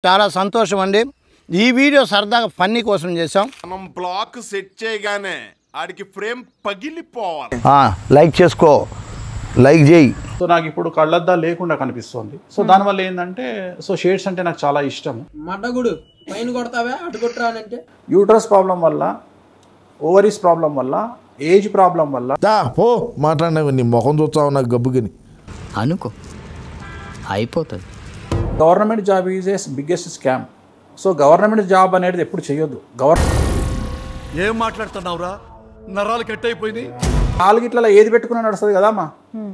చాలా సంతోషం అండి. ఈ వీడియో సరదాగా ఫన్నీ కోసం చేసాం. మనం బ్లాక్ సెట్ చేయగానే ఆడికి ఫ్రేమ్ పగిలిపోవాలి. లైక్ చేసుకో, లైక్ చేయి. సో నాకు ఇప్పుడు కళ్ళద్దా లేకుండా కనిపిస్తుంది. సో దానివల్ల ఏంటంటే సో షేడ్స్ అంటే నాకు చాలా ఇష్టం. మడ్డగుడు పైన కొడతావే అటు కొట్టరానంటే యూట్రస్ ప్రాబ్లం వల్ల, ఓవరీస్ ప్రాబ్లం వల్ల, ఏజ్ ప్రాబ్లం వల్ల పో మాట్లాడినవి నీ ముఖం చూస్తావు నాకు గబ్బుగిని అనుకో అయిపోతుంది. Government job is a biggest scam. So government job అనేది ఎప్పుడు చేయొద్దు. ఏం మాట్లాడుతున్నావురా? నరాలు కట్ అయిపోయింది. నాలుగిట్లలో ఏది పెట్టుకున్నా నడుస్తుంది కదమ్మా.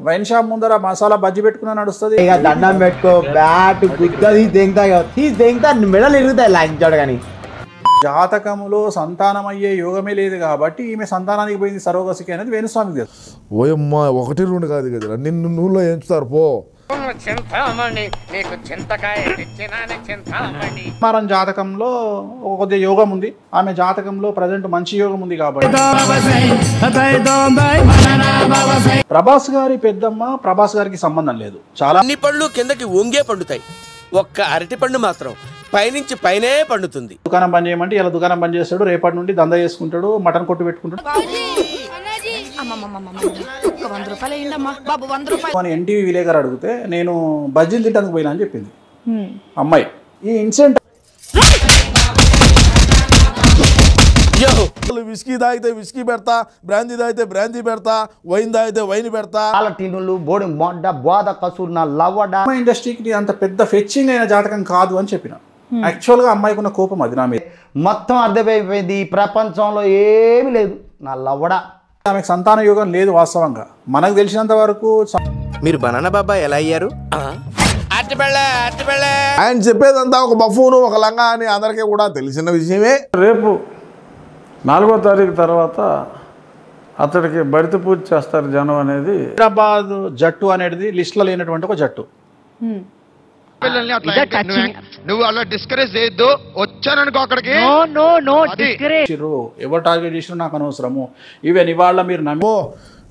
వైన్ షాప్ ముందర మసాలా బజ్జి పెట్టుకున్నా నడుస్తుంది. ఇక దండం పెట్టుకో, బ్యాట్ గుద్దది దెంగతా మెడలు ఇరుగుతాయి లాంచాడు. కానీ జాతకములో సంతానం అయ్యే యోగమే లేదు కాబట్టి ఈమె సంతానానికి పోయింది సరోగసికి అనేది వేణుస్వామికి తెలుసు. ఓయమ్మా 1-2 కాదు కదరా, నిన్ను నూనెలో ఎంచుతారు పో. కుమారం జాతకంలో కొద్దిగా యోగం ఉంది, ఆమె జాతకంలో ప్రజెంట్ మంచి యోగం ఉంది కాబట్టి. ప్రభాస్ గారి పెద్దమ్మ ప్రభాస్ గారికి సంబంధం లేదు. చాలా అన్ని పండ్లు కిందకి వంగే పండుతాయి, ఒక్క అరటి పండు మాత్రం పైనుంచి పైనే పండుతుంది. దుకాణం బంద్ చేయమంటే ఇలా దుకాణం బంద్ చేస్తాడు, రేపటి నుండి దందా చేసుకుంటాడు, మటన్ కొట్టు పెట్టుకుంటాడు. అని ఎన్టీవీ విలేకరు అడిగితే నేను బజ్జీలు తింటానికి పోయినా అని చెప్పింది అమ్మాయి. ఈ ఇన్సిడెంట్ విస్కీ తాగితే విస్కీ పెడతా, బ్రాందీ తాగితే బ్రాందీ పెడతా, వైన్ తాగితే వైన్ పెడతా. టీనులు బోడి మొడ్డ బోద కసూర్ నా లవ్వడా. ఇండస్ట్రీకి అంత పెద్ద ఫెచ్చింగ్ అయిన జాతకం కాదు అని చెప్పిన. యాక్చువల్గా అమ్మాయికి ఉన్న కోపం అది నా మీద. మొత్తం అర్థమైపోయింది, ఈ ప్రపంచంలో ఏమి లేదు నా లవ్వడా. ఆమెకు సంతాన యోగం లేదు వాస్తవంగా. మనకు తెలిసినంత వరకు మీరు బనానా బాబా ఎలా అయ్యారు? ఆయన చెప్పేదంతా ఒక బఫూను ఒక లంగా అని అందరికీ కూడా తెలిసిన విషయమే. రేపు 4వ తారీఖు తర్వాత అతడికి బడిత పూజ చేస్తారు జనం అనేది. హైదరాబాద్ జట్టు అనేది లిస్ట్లో లేనటువంటి ఒక జట్టు. నువ్వు అలా డిస్కరేజ్ చేయొద్దు, వచ్చాననుకో అక్కడికి. ఎవరు టార్గెట్ చేసినా నాకు అనవసరము. ఈవెన్ ఇవాళ మీరు పో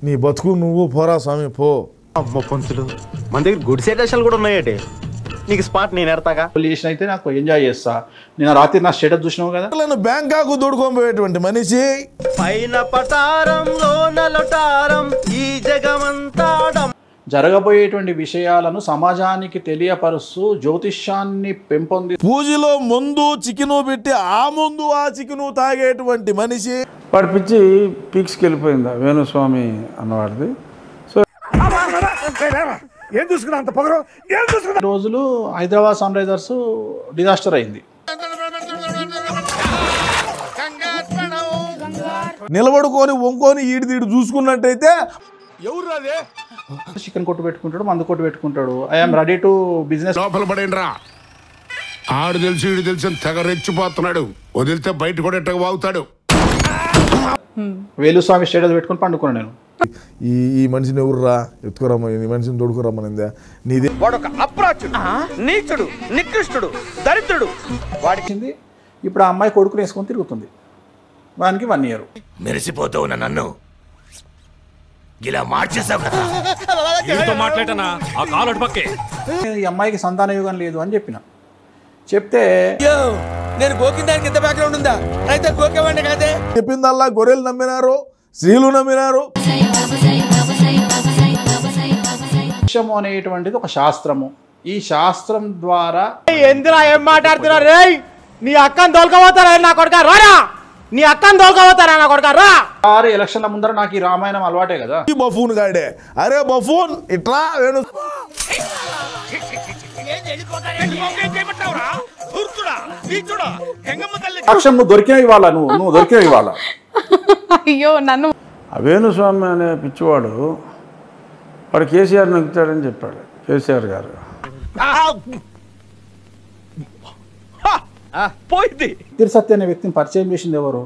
నీ బతుకు నువ్వు పోరా స్వామి పో. పంతులు మన దగ్గర గుడ్ సెటేషన్లు కూడా ఉన్నాయటే. నీకు స్పాట్ నేను ఎడతాగా చేసిన అయితే నాకు ఎంజాయ్ చేస్తా. నేను రాత్రి నా స్టేటస్ చూసినావు కదా. నేను బ్యాంకాకు దూడుకోబోయేటువంటి మనిషి పైన పటారంలో నలటారం ఈ జగమంతా జరగబోయేటువంటి విషయాలను సమాజానికి తెలియపరుస్తూ జ్యోతిష్యాన్ని పెంపొంది పూజలో ముందు చికెను పెట్టి ఆ ముందు ఆ చికెను తాగేటువంటి మనిషి. వాడి పిచ్చి పీక్స్కి వెళ్ళిపోయింది వేణుస్వామి అన్నవాడిది. సో ఏం చూసుకున్నా అంత పొగరు? ఏం చూసుకున్నా? రోజులు హైదరాబాద్ సన్ రైజర్స్ డిజాస్టర్ అయింది. నిలబడుకొని వంకొని ఈడిదీడు చూసుకున్నట్టయితే ఎవరు అదే చికెన్ కొట్టు పెట్టుకుంటాడు, మందు కొట్టు పెట్టుకుంటాడు. I'm ready to business. లోపల పడేండి రా. ఆడు తెలుసు ఈడు తెలుసు తెగ రెచ్చిపోతున్నాడు. వదిలితే బయట కూడా ఎట్టగా వాగుతాడు. వేలుస్వామి స్టేటస్ పెట్టుకుని పండుకున్నాను నేను. ఈ మనిషిని ఎవర్రా ఎత్తుకురమ్మని, ఈ మనిషిని తోడుకురమ్మనిందా నీదే. వాడొక అప్రాచుడు, నీచుడు, నికృష్టుడు, దరిద్రుడు. వాడికింది ఇప్పుడు ఆ అమ్మాయి కొడుకుని వేసుకొని తిరుగుతుంది. వానికి 1 year. మెరిసిపోతావు నన్ను ఇలా మార్చేసావు కదా. మాట్లాడనా ఆ కాలు పక్కే. ఈ అమ్మాయికి సంతాన యోగం లేదు అని చెప్పిన. చెప్తే నేను గోకిన దానికి ఎంత బ్యాక్గ్రౌండ్ ఉందా? అయితే గోకేవాడిని కాదే. చెప్పిందల్లా గొర్రెలు నమ్మినారు, స్త్రీలు నమ్మినారు. విషము అనేటువంటిది ఒక శాస్త్రము. ఈ శాస్త్రం ద్వారా ఎందులా ఏం మాట్లాడుతున్నారు? నీ అక్కని దొలకపోతారా నా కొడుక? రారా నీ అక్కని దొలకపోతారా నా కొడుక? రా. ఎలక్షన్ల ముందర నాకు ఈ రామాయణం అలవాటే కదా. ఈ బఫూన్ గాడే అరే బఫూన్ ఇట్లా వేణు అక్షం నువ్వు దొరికిన ఇవాళ, నువ్వు దొరికిన ఇవాళ. అయ్యో నన్ను. ఆ వేణుస్వామి అనే పిచ్చివాడు వాడు కేసీఆర్ నొక్కుతాడని చెప్పాడు కేసీఆర్ గారు. తిరుసత్య అనే వ్యక్తిని పరిచయం చేసింది ఎవరు?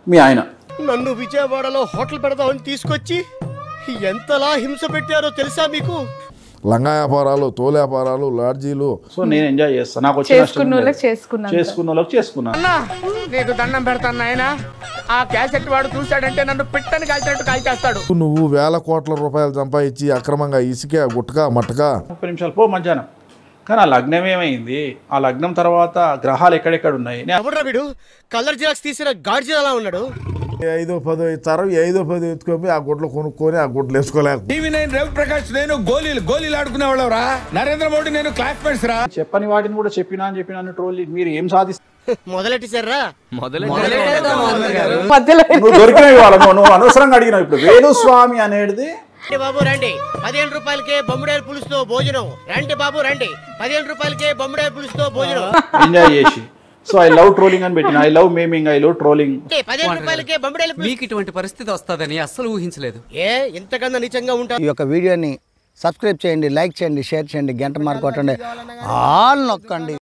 మీ ఆయన. నన్ను విజయవాడలో హోటల్ పెడదామని తీసుకొచ్చి ఎంతలా హింస పెట్టారో తెలుసా మీకు? లంగా వ్యాపారాలు, తోలు వ్యాపారాలు, లాడ్జీలు. సో నేను ఎంజాయ్ చేస్తాను. నాకు చేసుకున్న వాళ్ళకి చేసుకున్నా. నీకు దండం పెడతాను నాయనా. ఆ క్యాసెట్ వాడు చూశాడంటే నన్ను పిట్టని కాల్చినట్టు కాల్చేస్తాడు. నువ్వు 1000 కోట్ల రూపాయలు సంపాదించి అక్రమంగా ఇసుక గుట్టక మట్టక 30 నిమిషాలు పో మధ్యాహ్నం కానీ ఆ లగ్నం ఏమైంది? ఆ లగ్నం తర్వాత గ్రహాలు ఎక్కడెక్కడ ఉన్నాయి? ఎవడ్రా వీడు కలర్ జిరాక్స్ తీసిన గాడ్జిలా అలా ఉన్నాడు. 5-10 ఇస్తారు, 5-10 ఎత్తుకొని ఆ గుడ్లు కొనుక్కొని ఆ గుడ్లు వేసుకోలేక రవిప్రకాష్ నేను గోళీలు ఆడుకునే వాళ్ళవరా. నరేంద్ర మోడీ నేను క్లాస్మేట్స్ రా. చెప్పని వాటిని కూడా చెప్పినా అని చెప్పిన ట్రోల్ మీరు ఏం సాధిస్తారు? మొదలెట్టిసారా? నువ్వు దొరికినవి వాళ్ళ నువ్వు అనవసరంగా అడిగినావు. ఇప్పుడు వేణుస్వామి అనేది బాబు రండి 15 రూపాయలకే బొమ్మిడాయల పులుసుతో భోజనం. రండి బాబు రండి 15 రూపాయలకే బొమ్మిడాయల పులుసుతో భోజనం. ఎంజాయ్ చేసి సో ఐ లవ్ ట్రోలింగ్ అని పెట్టిన. I love meming, I love trolling. 15 రూపాయలకే బొమ్మిడాయల పులుసు. మీకు ఇటువంటి పరిస్థితి వస్తుందని అస్సలు ఊహించలేదు. ఇంతకన్నా నీచంగా ఉంటా. ఈ యొక్క వీడియోని సబ్స్క్రైబ్ చేయండి, లైక్ చేయండి, షేర్ చేయండి, గంట మార్క్ కొట్టండి, ఆల్ నొక్కండి.